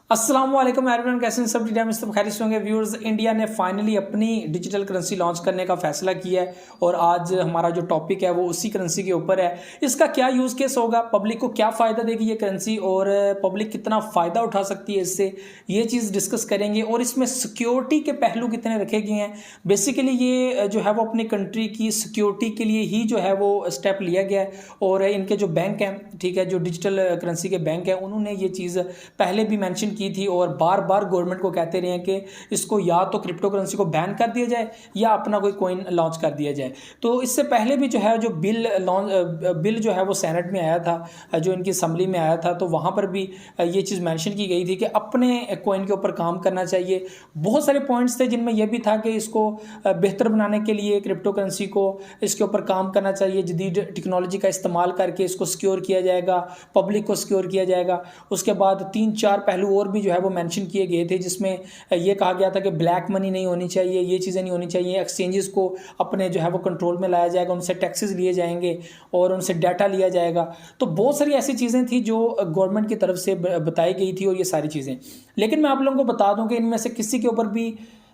अस्सलाम वालेकुम एवरीवन, कैसे हैं सब? सब खैरियत होंगे व्यूअर्स। इंडिया ने फाइनली अपनी डिजिटल करेंसी लॉन्च करने का फैसला किया है और आज हमारा जो टॉपिक है वो उसी करेंसी के ऊपर है। इसका क्या यूज़ केस होगा, पब्लिक को क्या फ़ायदा देगी ये करेंसी और पब्लिक कितना फ़ायदा उठा सकती है इससे, ये चीज़ डिस्कस करेंगे। और इसमें सिक्योरिटी के पहलू कितने रखे गए हैं। बेसिकली ये जो है वो अपनी कंट्री की सिक्योरिटी के लिए ही जो है वो स्टेप लिया गया है। और इनके जो बैंक हैं, ठीक है, जो डिजिटल करेंसी के बैंक हैं, उन्होंने ये चीज़ पहले भी मैंशन की थी और बार बार गवर्नमेंट को कहते रहे हैं कि इसको या तो क्रिप्टो करेंसी को बैन कर दिया जाए या अपना कोई कॉइन लॉन्च कर दिया जाए। तो इससे पहले भी जो है जो बिल जो है वो सेनेट में आया था, जो इनकी असम्बली में आया था, तो वहाँ पर भी ये चीज़ मेंशन की गई थी कि अपने कॉइन के ऊपर काम करना चाहिए। बहुत सारे पॉइंट्स थे जिनमें यह भी था कि इसको बेहतर बनाने के लिए क्रिप्टो करेंसी को इसके ऊपर काम करना चाहिए, जदीद टेक्नोलॉजी का इस्तेमाल करके इसको सिक्योर किया जाएगा, पब्लिक को सिक्योर किया जाएगा। उसके बाद 3-4 पहलू और भी जो है वो मेंशन किए गए थे, जिसमें ये कहा गया था कि ब्लैक मनी नहीं होनी चाहिए, ये चीज़ें नहीं होनी चाहिए, एक्सचेंजेस को अपने जो है वो कंट्रोल में लाया जाएगा, उनसे टैक्सेस लिए जाएंगे और उनसे डाटा लिया जाएगा। तो बहुत सारी ऐसी चीज़ें थी जो गवर्नमेंट की तरफ से बताई गई थी और ये सारी चीज़ें। लेकिन मैं आप लोगों को बता दूं कि इनमें से किसी के ऊपर भी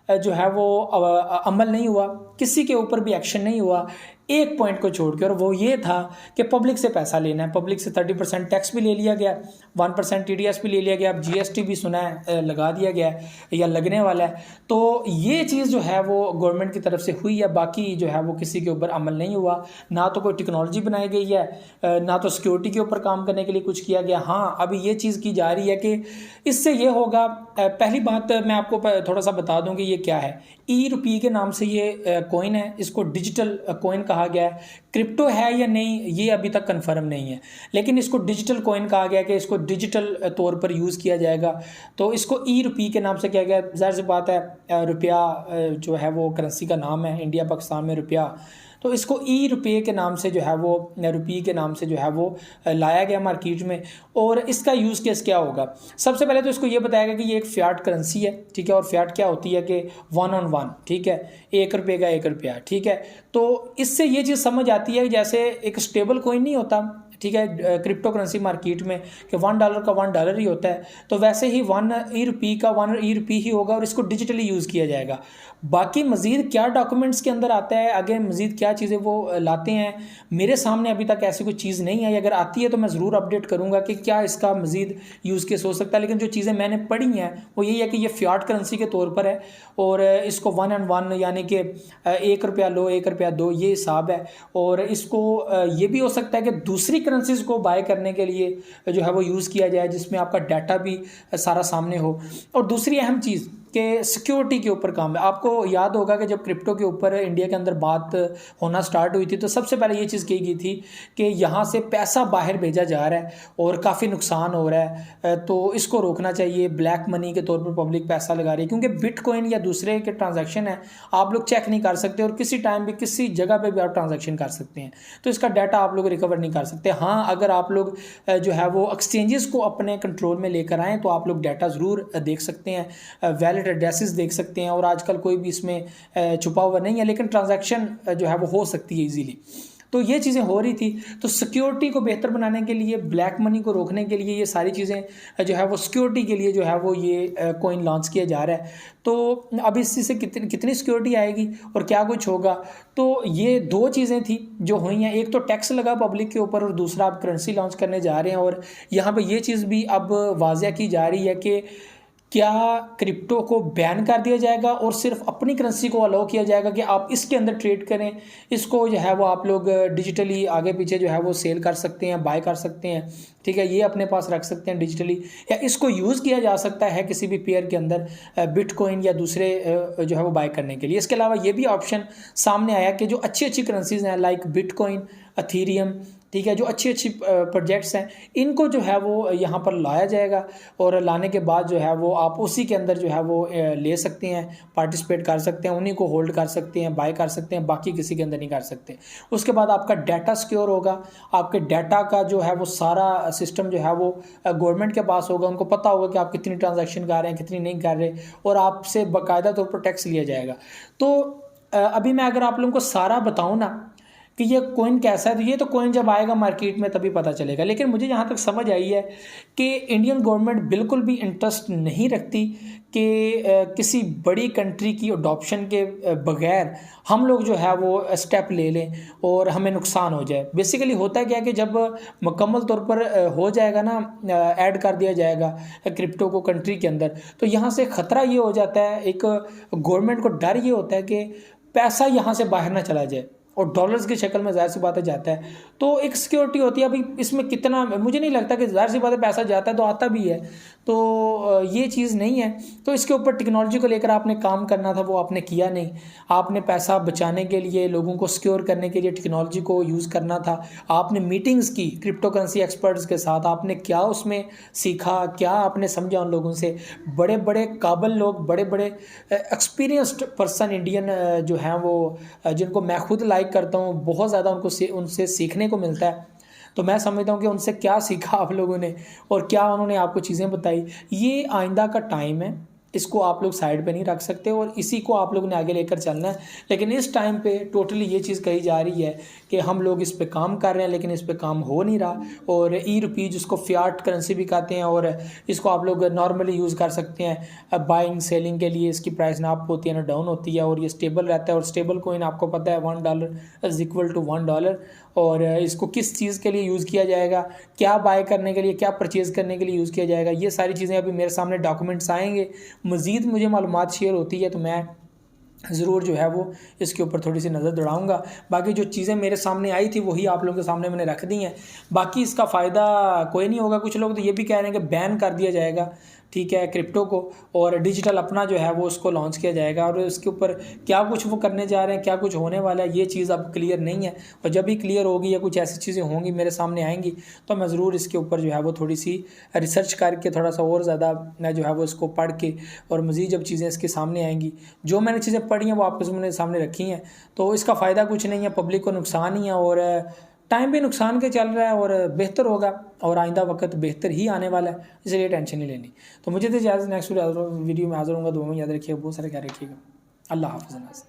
जो है वो अमल नहीं हुआ, किसी के ऊपर भी एक्शन नहीं हुआ, एक पॉइंट को छोड़ के, और वो ये था कि पब्लिक से पैसा लेना है। पब्लिक से 30% टैक्स भी ले लिया गया, 1% TDS भी ले लिया गया, अब GST भी सुना है लगा दिया गया है या लगने वाला है। तो ये चीज़ जो है वो गवर्नमेंट की तरफ से हुई है, बाकी जो है वो किसी के ऊपर अमल नहीं हुआ। ना तो कोई टेक्नोलॉजी बनाई गई है, ना तो सिक्योरिटी के ऊपर काम करने के लिए कुछ किया गया। हाँ, अभी ये चीज़ की जा रही है कि इससे ये होगा। पहली बात मैं आपको थोड़ा सा बता दूं कि ये क्या है। ई-रुपये के नाम से ये कॉइन है, इसको डिजिटल कॉइन कहा गया है। क्रिप्टो है या नहीं ये अभी तक कंफर्म नहीं है, लेकिन इसको डिजिटल कॉइन कहा गया कि इसको डिजिटल तौर पर यूज़ किया जाएगा। तो इसको ई-रुपये के नाम से किया गया। ज़ाहिर सी बात है, रुपया जो है वो करेंसी का नाम है, इंडिया पाकिस्तान में रुपया, तो इसको ई-रुपये के नाम से जो है वो रुपये के नाम से जो है वो लाया गया मार्केट में। और इसका यूज़ केस क्या होगा? सबसे पहले तो इसको ये बताया गया कि ये एक फ़ियाट करेंसी है, ठीक है। और फ़ियाट क्या होती है कि 1 on 1, ठीक है, 1 रुपये का 1 रुपया, ठीक है। तो इससे ये चीज़ समझ आती है जैसे एक स्टेबल कॉइन नहीं होता, ठीक है, क्रिप्टो करेंसी मार्केट में कि $1 का $1 ही होता है, तो वैसे ही 1 ई-रुपये का 1 ई-रुपये ही होगा और इसको डिजिटली यूज़ किया जाएगा। बाकी मज़ीद क्या डॉक्यूमेंट्स के अंदर आता है, आगे मज़ीद क्या चीज़ें वो लाते हैं, मेरे सामने अभी तक ऐसी कोई चीज़ नहीं आई। अगर आती है तो मैं ज़रूर अपडेट करूँगा कि क्या इसका मज़ीद यूज़ केस हो सकता है। लेकिन जो चीज़ें मैंने पढ़ी हैं वो यही है कि ये फ़ियाट करेंसी के तौर पर है और इसको 1 on 1 यानी कि 1 रुपया लो 1 रुपया दो, ये हिसाब है। और इसको ये भी हो सकता है कि दूसरी करेंसीज़ को बाय करने के लिए जो है वो यूज़ किया जाए, जिसमें आपका डाटा भी सारा सामने हो। और दूसरी अहम चीज़ कि सिक्योरिटी के ऊपर काम है। आपको याद होगा कि जब क्रिप्टो के ऊपर इंडिया के अंदर बात होना स्टार्ट हुई थी तो सबसे पहले ये चीज़ कही गई थी कि यहाँ से पैसा बाहर भेजा जा रहा है और काफ़ी नुकसान हो रहा है, तो इसको रोकना चाहिए। ब्लैक मनी के तौर पर पब्लिक पैसा लगा रही है, क्योंकि बिटकॉइन या दूसरे के ट्रांजैक्शन है, आप लोग चेक नहीं कर सकते और किसी टाइम भी किसी जगह पर भी आप ट्रांजैक्शन कर सकते हैं, तो इसका डाटा आप लोग रिकवर नहीं कर सकते। हाँ, अगर आप लोग जो है वो एक्सचेंजेस को अपने कंट्रोल में लेकर आएँ तो आप लोग डाटा ज़रूर देख सकते हैं, वैलिड एड्रेसेस देख सकते हैं, और आजकल कोई भी इसमें छुपा हुआ नहीं है, लेकिन ट्रांजैक्शन जो है वो हो सकती है इजीली। तो ये चीज़ें हो रही थी। तो सिक्योरिटी को बेहतर बनाने के लिए, ब्लैक मनी को रोकने के लिए, ये सारी चीज़ें जो है वो सिक्योरिटी के लिए जो है वो ये कॉइन लॉन्च किया जा रहा है। तो अब इसी से कितनी सिक्योरिटी आएगी और क्या कुछ होगा? तो ये 2 चीज़ें थी जो हुई हैं। एक तो टैक्स लगा पब्लिक के ऊपर और दूसरा आप करेंसी लॉन्च करने जा रहे हैं। और यहाँ पर ये चीज़ भी अब वाज़ह की जा रही है कि क्या क्रिप्टो को बैन कर दिया जाएगा और सिर्फ अपनी करेंसी को अलाउ किया जाएगा कि आप इसके अंदर ट्रेड करें, इसको जो है वो आप लोग डिजिटली आगे पीछे जो है वो सेल कर सकते हैं, बाय कर सकते हैं, ठीक है, ये अपने पास रख सकते हैं डिजिटली, या इसको यूज़ किया जा सकता है किसी भी पेयर के अंदर बिटकॉइन या दूसरे जो है वो बाय करने के लिए। इसके अलावा ये भी ऑप्शन सामने आया कि जो अच्छी अच्छी करेंसीज हैं लाइक बिटकॉइन, अथीरियम, ठीक है, जो अच्छी अच्छी प्रोजेक्ट्स हैं, इनको जो है वो यहाँ पर लाया जाएगा और लाने के बाद जो है वो आप उसी के अंदर जो है वो ले सकते हैं, पार्टिसिपेट कर सकते हैं, उन्हीं को होल्ड कर सकते हैं, बाय कर सकते हैं, बाकी किसी के अंदर नहीं कर सकते। उसके बाद आपका डाटा सिक्योर होगा, आपके डाटा का जो है वो सारा सिस्टम जो है वो गवर्नमेंट के पास होगा, उनको पता होगा कि आप कितनी ट्रांजैक्शन कर रहे हैं, कितनी नहीं कर रहे, और आपसे बाकायदा तौर पर टैक्स लिया जाएगा। तो अभी मैं अगर आप लोगों को सारा बताऊँ ना कि ये कोइन कैसा है, तो ये तो कोइन जब आएगा मार्केट में तभी पता चलेगा। लेकिन मुझे जहाँ तक समझ आई है कि इंडियन गवर्नमेंट बिल्कुल भी इंटरेस्ट नहीं रखती कि किसी बड़ी कंट्री की अडॉप्शन के बगैर हम लोग जो है वो स्टेप ले लें और हमें नुकसान हो जाए। बेसिकली होता क्या है कि जब मुकम्मल तौर पर हो जाएगा ना, ऐड कर दिया जाएगा क्रिप्टो को कंट्री के अंदर, तो यहाँ से ख़तरा ये हो जाता है, एक गवर्नमेंट को डर ये होता है कि पैसा यहाँ से बाहर ना चला जाए, और डॉलर्स की शक्ल में ज़ाहिर सी बात है जाता है, तो एक सिक्योरिटी होती है। अभी इसमें कितना, मुझे नहीं लगता कि ज़ाहिर सी बात है पैसा जाता है तो आता भी है, तो ये चीज़ नहीं है। तो इसके ऊपर टेक्नोलॉजी को लेकर आपने काम करना था, वो आपने किया नहीं। आपने पैसा बचाने के लिए, लोगों को सिक्योर करने के लिए टेक्नोलॉजी को यूज़ करना था। आपने मीटिंग्स की क्रिप्टो करेंसी एक्सपर्ट्स के साथ, आपने क्या उसमें सीखा, क्या आपने समझा उन लोगों से। बड़े बड़े काबिल लोग, बड़े बड़े एक्सपीरियंस्ड पर्सन इंडियन जो हैं वो, जिनको मैं खुद लाइक करता हूँ, बहुत ज़्यादा उनसे सीखने को मिलता है। तो मैं समझता हूँ कि उनसे क्या सीखा आप लोगों ने और क्या उन्होंने आपको चीज़ें बताई। ये आइंदा का टाइम है, इसको आप लोग साइड पे नहीं रख सकते और इसी को आप लोगों ने आगे लेकर चलना है। लेकिन इस टाइम पे टोटली ये चीज़ कही जा रही है कि हम लोग इस पे काम कर रहे हैं, लेकिन इस पे काम हो नहीं रहा। और ई रुपी जिसको फियाट करेंसी भी कहते हैं, और इसको आप लोग नॉर्मली यूज़ कर सकते हैं बाइंग सेलिंग के लिए। इसकी प्राइस ना अप होती है ना डाउन होती है, और ये स्टेबल रहता है। और स्टेबल कोइन आपको पता है $1 इज इक्वल टू $1। और इसको किस चीज़ के लिए यूज़ किया जाएगा, क्या बाय करने के लिए, क्या परचेज़ करने के लिए यूज़ किया जाएगा, ये सारी चीज़ें अभी मेरे सामने डॉक्यूमेंट्स आएंगे। मज़ीद मुझे मालूमात शेयर होती है तो मैं ज़रूर जो है वो इसके ऊपर थोड़ी सी नज़र दौड़ाऊंगा। बाकी जो चीज़ें मेरे सामने आई थी वही आप लोगों के सामने मैंने रख दी हैं। बाकी इसका फ़ायदा कोई नहीं होगा। कुछ लोग तो ये भी कह रहे हैं कि बैन कर दिया जाएगा, ठीक है, क्रिप्टो को, और डिजिटल अपना जो है वो उसको लॉन्च किया जाएगा। और इसके ऊपर क्या कुछ वो करने जा रहे हैं, क्या कुछ होने वाला है, ये चीज़ अब क्लियर नहीं है। और जब भी क्लियर होगी या कुछ ऐसी चीज़ें होंगी मेरे सामने आएंगी तो मैं ज़रूर इसके ऊपर जो है वो थोड़ी सी रिसर्च करके, थोड़ा सा और ज़्यादा मैं जो है वो इसको पढ़ के, और मज़ीद जब चीज़ें इसके सामने आएंगी, जो मैंने चीज़ें पढ़ी हैं वो आपके सामने रखी हैं, तो इसका फ़ायदा कुछ नहीं है, पब्लिक को नुकसान ही है। और टाइम भी नुकसान के चल रहा है और बेहतर होगा, और आइंदा वक्त बेहतर ही आने वाला है, इसलिए टेंशन नहीं लेनी। तो मुझे तो इजाज़त, नेक्स्ट वीडियो में हाज़िर होऊंगा। दुआ में याद रखिएगा, बहुत सारे ख्याल रखिएगा। अल्लाह हाफ़िज़।